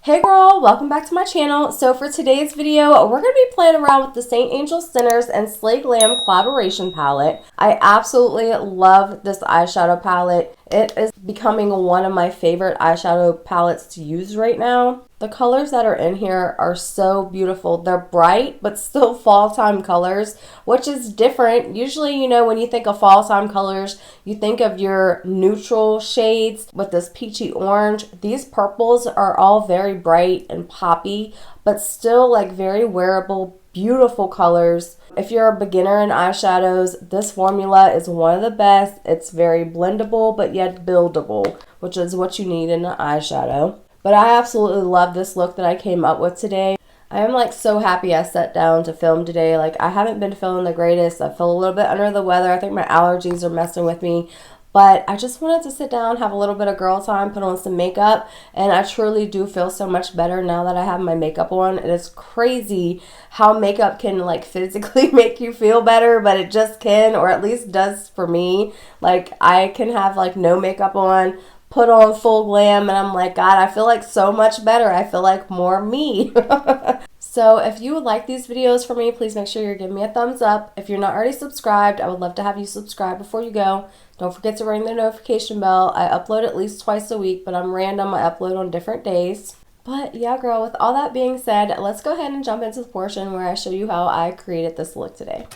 Hey girl, welcome back to my channel. So for today's video, we're going to be playing around with the St. Angel Sinners and Slay Glam collaboration palette. I absolutely love this eyeshadow palette. It is becoming one of my favorite eyeshadow palettes to use right now. The colors that are in here are so beautiful. They're bright, but still fall time colors, which is different. Usually, you know, when you think of fall time colors, you think of your neutral shades with this peachy orange. These purples are all very bright and poppy, but still like very wearable, beautiful colors. If you're a beginner in eyeshadows, this formula is one of the best. It's very blendable, but yet buildable, which is what you need in an eyeshadow. But I absolutely love this look that I came up with today. I am like so happy I sat down to film today. Like I haven't been feeling the greatest. I feel a little bit under the weather. I think my allergies are messing with me. But I just wanted to sit down, have a little bit of girl time, put on some makeup. And I truly do feel so much better now that I have my makeup on. It is crazy how makeup can like physically make you feel better, but it just can, or at least does for me. Like I can have like no makeup on, put on full glam, and I'm like, God, I feel like so much better. I feel like more me. So if you would like these videos from me, please make sure you're giving me a thumbs up. If you're not already subscribed, I would love to have you subscribe before you go. Don't forget to ring the notification bell. I upload at least twice a week, but I'm random. I upload on different days. But yeah, girl, with all that being said, let's go ahead and jump into the portion where I show you how I created this look today.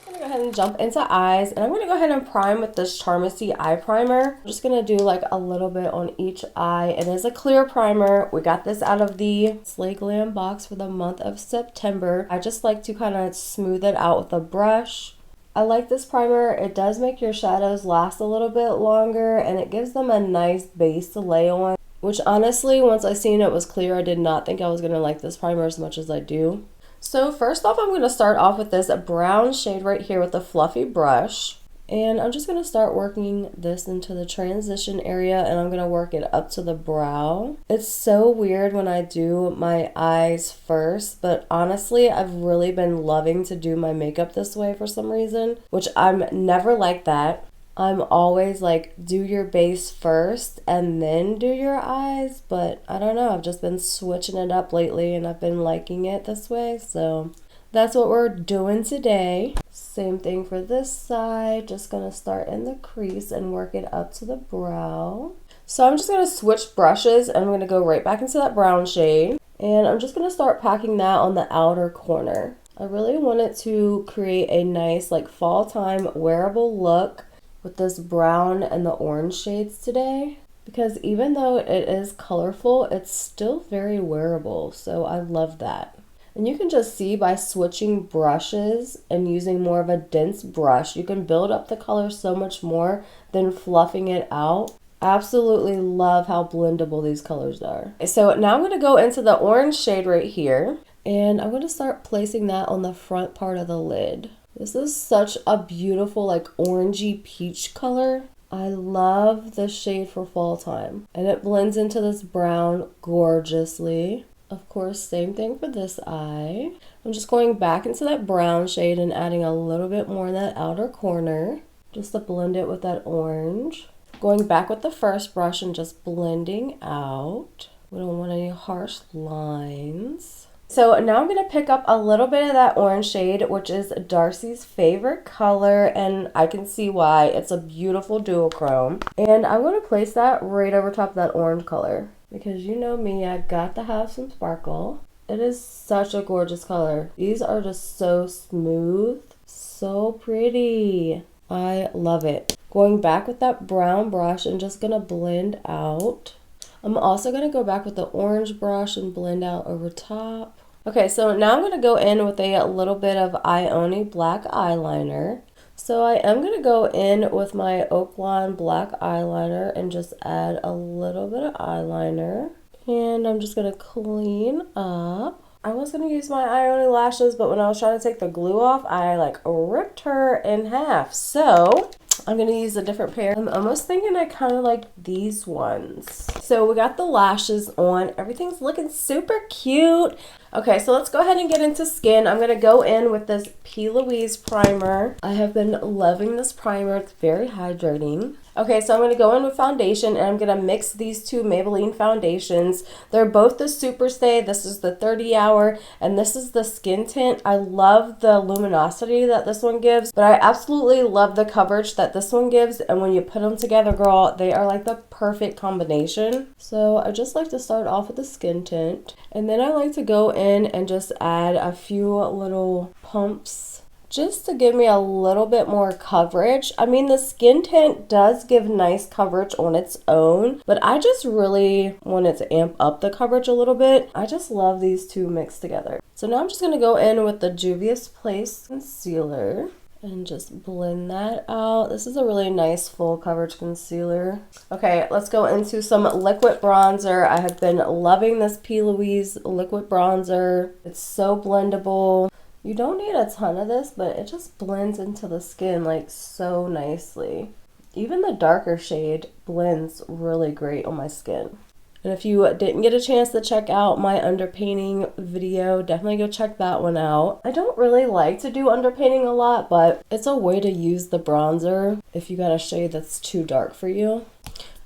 Go ahead and jump into eyes, and I'm going to go ahead and prime with this Charmacy eye primer. I'm just going to do like a little bit on each eye. It is a clear primer. We got this out of the Slay Glam box for the month of September. I just like to kind of smooth it out with a brush. I like this primer. It does make your shadows last a little bit longer, and it gives them a nice base to lay on, which honestly, once I seen it was clear, I did not think I was going to like this primer as much as I do. So first off, I'm going to start off with this brown shade right here with a fluffy brush. And I'm just going to start working this into the transition area, and I'm going to work it up to the brow. It's so weird when I do my eyes first, but honestly, I've really been loving to do my makeup this way for some reason, which I'm never like that. I'm always like, do your base first and then do your eyes, but I don't know, I've just been switching it up lately and I've been liking it this way, so that's what we're doing today. Same thing for this side, just gonna start in the crease and work it up to the brow. So I'm just gonna switch brushes and I'm gonna go right back into that brown shade, and I'm just gonna start packing that on the outer corner. I really wanted to create a nice like fall time wearable look with this brown and the orange shades today, because even though it is colorful, it's still very wearable, so I love that. And you can just see by switching brushes and using more of a dense brush, you can build up the color so much more than fluffing it out. Absolutely love how blendable these colors are. So now I'm going to go into the orange shade right here, and I'm going to start placing that on the front part of the lid. This is such a beautiful like orangey peach color. I love this shade for fall time, and it blends into this brown gorgeously. Of course, same thing for this eye. I'm just going back into that brown shade and adding a little bit more in that outer corner just to blend it with that orange. Going back with the first brush and just blending out. We don't want any harsh lines. So now I'm going to pick up a little bit of that orange shade, which is Darcy's favorite color, and I can see why. It's a beautiful duochrome. And I'm going to place that right over top of that orange color, because you know me, I got to have some sparkle. It is such a gorgeous color. These are just so smooth, so pretty. I love it. Going back with that brown brush and just going to blend out. I'm also going to go back with the orange brush and blend out over top. Okay, so now I'm going to go in with a little bit of Ioni black eyeliner. So I am going to go in with my Oak Line black eyeliner and just add a little bit of eyeliner. And I'm just going to clean up. I was going to use my Ioni lashes, but when I was trying to take the glue off, I like ripped her in half. So I'm going to use a different pair. I'm almost thinking I kind of like these ones. So we got the lashes on. Everything's looking super cute. Okay, so let's go ahead and get into skin. I'm going to go in with this P. Louise primer. I have been loving this primer. It's very hydrating. Okay, so I'm going to go in with foundation, and I'm going to mix these two Maybelline foundations. They're both the Super Stay. This is the 30 hour, and this is the Skin Tint. I love the luminosity that this one gives, but I absolutely love the coverage that this one gives, and when you put them together, girl, they are like the perfect combination. So I just like to start off with the Skin Tint, and then I like to go in and just add a few little pumps just to give me a little bit more coverage. I mean, the Skin Tint does give nice coverage on its own, but I just really wanted to amp up the coverage a little bit. I just love these two mixed together. So now I'm just going to go in with the Juvia's Place concealer and just blend that out. This is a really nice full coverage concealer. Okay, let's go into some liquid bronzer. I have been loving this P. Louise liquid bronzer. It's so blendable. You don't need a ton of this, but it just blends into the skin like so nicely. Even the darker shade blends really great on my skin. And if you didn't get a chance to check out my underpainting video, definitely go check that one out. I don't really like to do underpainting a lot, but it's a way to use the bronzer if you got a shade that's too dark for you.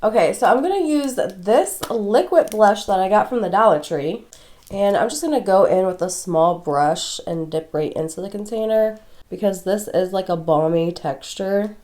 Okay, so I'm going to use this liquid blush that I got from the Dollar Tree. And I'm just going to go in with a small brush and dip right into the container because this is like a balmy texture.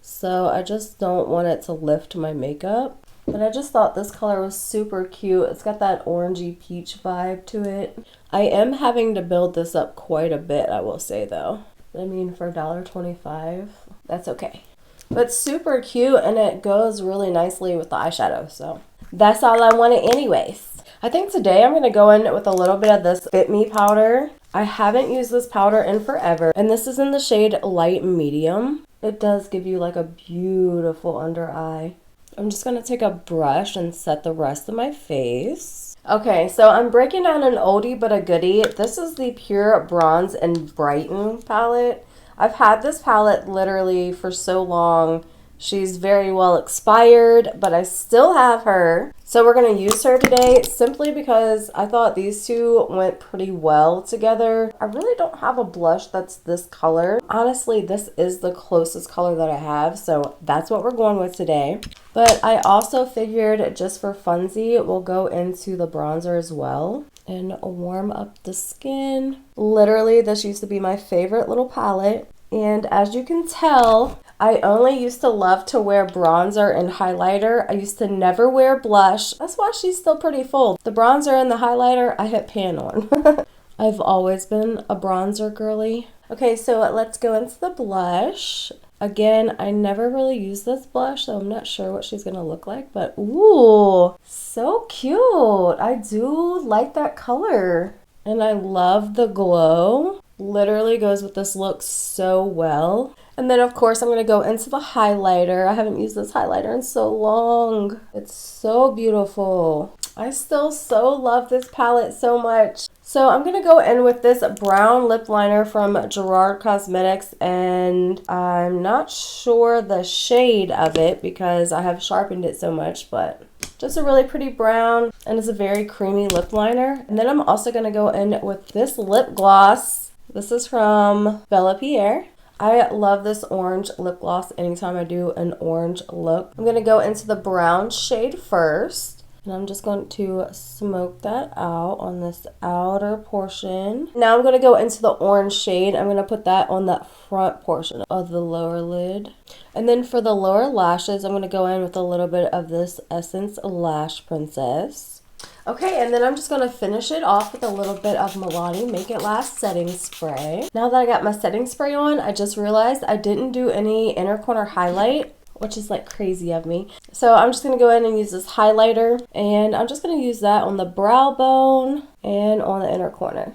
So I just don't want it to lift my makeup. But I just thought this color was super cute. It's got that orangey peach vibe to it. I am having to build this up quite a bit, I will say though. I mean, for $1.25, that's okay. But super cute, and it goes really nicely with the eyeshadow. So that's all I wanted anyways. I think today I'm going to go in with a little bit of this Fit Me powder. I haven't used this powder in forever, and this is in the shade Light Medium. It does give you like a beautiful under eye. I'm just going to take a brush and set the rest of my face. Okay, so I'm breaking down an oldie but a goodie. This is the Pure Bronze and Brighten palette. I've had this palette literally for so long. She's very well expired, but I still have her. So we're going to use her today simply because I thought these two went pretty well together. I really don't have a blush that's this color. Honestly, this is the closest color that I have, so that's what we're going with today. But I also figured just for funsies, we'll go into the bronzer as well and warm up the skin. Literally, this used to be my favorite little palette. And as you can tell, I only used to love to wear bronzer and highlighter. I used to never wear blush. That's why she's still pretty full. The bronzer and the highlighter, I hit pan on. I've always been a bronzer girly. Okay, so let's go into the blush. Again, I never really use this blush, so I'm not sure what she's gonna look like, but ooh, so cute. I do like that color. And I love the glow. Literally goes with this look so well. And then of course I'm going to go into the highlighter. I haven't used this highlighter in so long. It's so beautiful. I still so love this palette so much. So I'm going to go in with this brown lip liner from Gerard Cosmetics, and I'm not sure the shade of it because I have sharpened it so much, but just a really pretty brown, and it's a very creamy lip liner. And then I'm also going to go in with this lip gloss. This is from Bella Pierre. I love this orange lip gloss anytime I do an orange look. I'm going to go into the brown shade first. And I'm just going to smoke that out on this outer portion. Now I'm going to go into the orange shade. I'm going to put that on the front portion of the lower lid. And then for the lower lashes, I'm going to go in with a little bit of this Essence Lash Princess. Okay, and then I'm just going to finish it off with a little bit of Milani Make It Last setting spray. Now that I got my setting spray on, I just realized I didn't do any inner corner highlight, which is like crazy of me. So I'm just going to go ahead and use this highlighter, and I'm just going to use that on the brow bone and on the inner corner.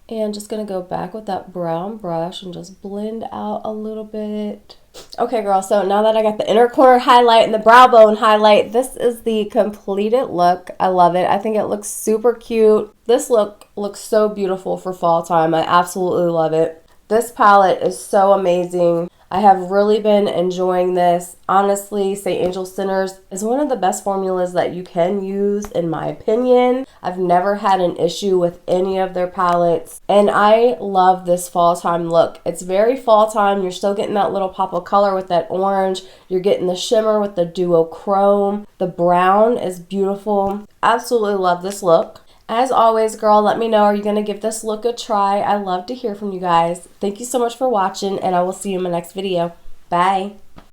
And just going to go back with that brown brush and just blend out a little bit. Okay, girl, so now that I got the inner corner highlight and the brow bone highlight, this is the completed look. I love it. I think it looks super cute. This look looks so beautiful for fall time. I absolutely love it. This palette is so amazing. I have really been enjoying this. Honestly, St. Angel Sinners is one of the best formulas that you can use, in my opinion. I've never had an issue with any of their palettes, and I love this fall time look. It's very fall time. You're still getting that little pop of color with that orange. You're getting the shimmer with the duochrome. The brown is beautiful. Absolutely love this look. As always, girl, let me know, are you going to give this look a try? I love to hear from you guys. Thank you so much for watching, and I will see you in my next video. Bye.